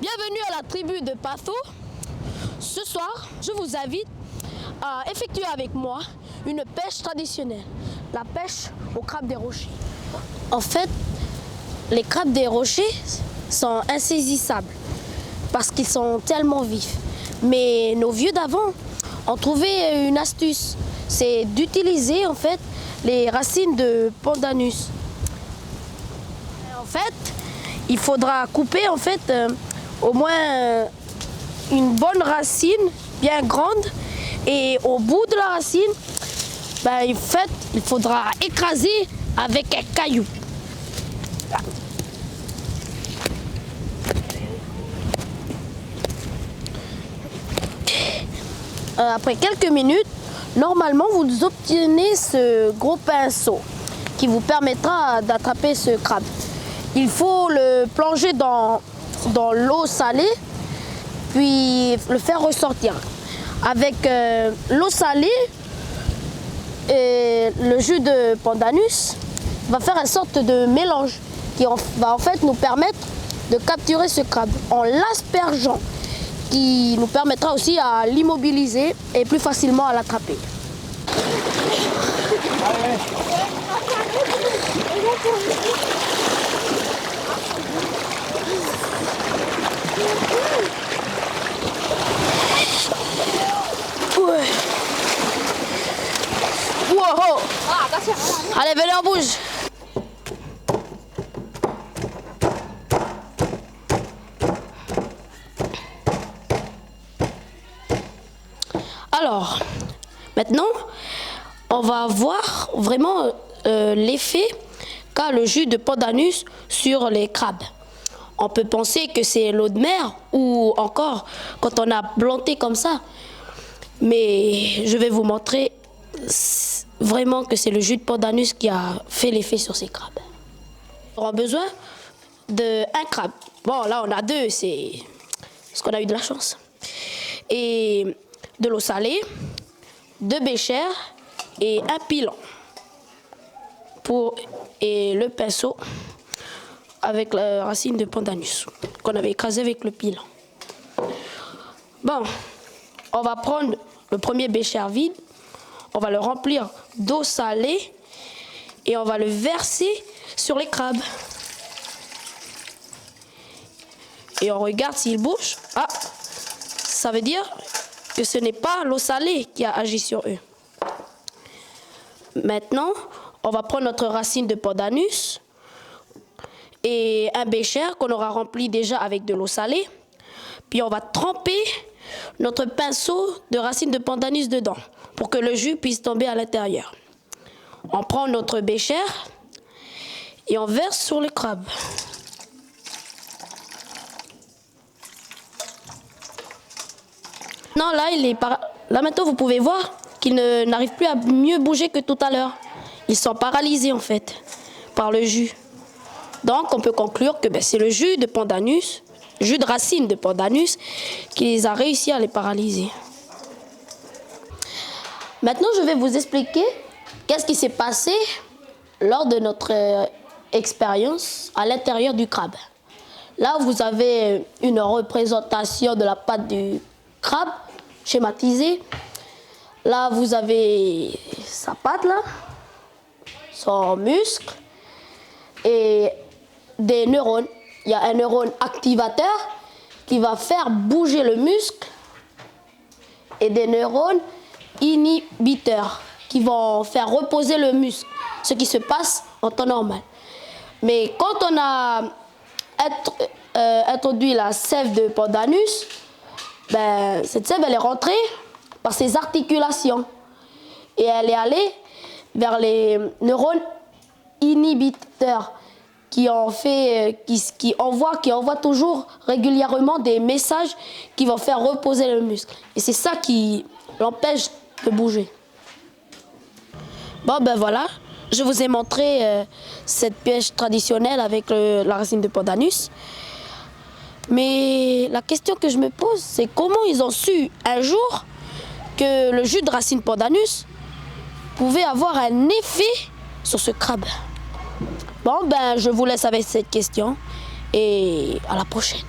Bienvenue à la tribu de Patho. Ce soir, je vous invite à effectuer avec moi une pêche traditionnelle, la pêche au crabe des rochers. En fait, les crabes des rochers sont insaisissables parce qu'ils sont tellement vifs. Mais nos vieux d'avant ont trouvé une astuce, c'est d'utiliser en fait les racines de Pandanus. En fait, il faudra couper en fait au moins une bonne racine bien grande et au bout de la racine, en fait, il faudra écraser avec un caillou. Après quelques minutes, normalement vous obtenez ce gros pinceau qui vous permettra d'attraper ce crabe. Il faut le plonger dans l'eau salée, puis le faire ressortir. Avec l'eau salée et le jus de Pandanus, va faire une sorte de mélange qui va en fait nous permettre de capturer ce crabe en l'aspergeant, qui nous permettra aussi à l'immobiliser et plus facilement à l'attraper. Ouais. Wow. Allez, venez, on bouge. Alors, maintenant, on va voir vraiment l'effet qu'a le jus de Pandanus sur les crabes. On peut penser que c'est l'eau de mer ou encore quand on a planté comme ça. Mais je vais vous montrer vraiment que c'est le jus de Pandanus qui a fait l'effet sur ces crabes. On aura besoin d'un crabe. Bon, là on a deux, c'est parce qu'on a eu de la chance. Et de l'eau salée, 2 béchères et un pilon. Et le pinceau avec la racine de Pandanus qu'on avait écrasé avec le pilon. Bon, on va prendre le premier bécher vide, on va le remplir d'eau salée et on va le verser sur les crabes. Et on regarde s'il bouge. Ah, ça veut dire que ce n'est pas l'eau salée qui a agi sur eux. Maintenant, on va prendre notre racine de Pandanus et un bécher qu'on aura rempli déjà avec de l'eau salée. Puis on va tremper notre pinceau de racine de Pandanus dedans pour que le jus puisse tomber à l'intérieur. On prend notre bécher et on verse sur le crabe. Non, là maintenant vous pouvez voir qu'ils n'arrivent plus à mieux bouger que tout à l'heure. Ils sont paralysés en fait par le jus. Donc on peut conclure que c'est le jus de Pandanus, jus de racine de Pandanus, qui les a réussi à les paralyser. Maintenant je vais vous expliquer qu'est-ce qui s'est passé lors de notre expérience à l'intérieur du crabe. Là vous avez une représentation de la patte du crabe schématisée. Là vous avez sa patte là, son muscle et des neurones. Il y a un neurone activateur qui va faire bouger le muscle et des neurones inhibiteurs qui vont faire reposer le muscle, ce qui se passe en temps normal. Mais quand on a introduit la sève de Pandanus, cette sève elle est rentrée par ses articulations et elle est allée vers les neurones inhibiteurs qui envoient toujours régulièrement des messages qui vont faire reposer le muscle. Et c'est ça qui l'empêche de bouger. Bon voilà, je vous ai montré cette pêche traditionnelle avec la racine de Pandanus. Mais la question que je me pose, c'est comment ils ont su un jour que le jus de racine Pandanus pouvait avoir un effet sur ce crabe. Bon, je vous laisse avec cette question et à la prochaine.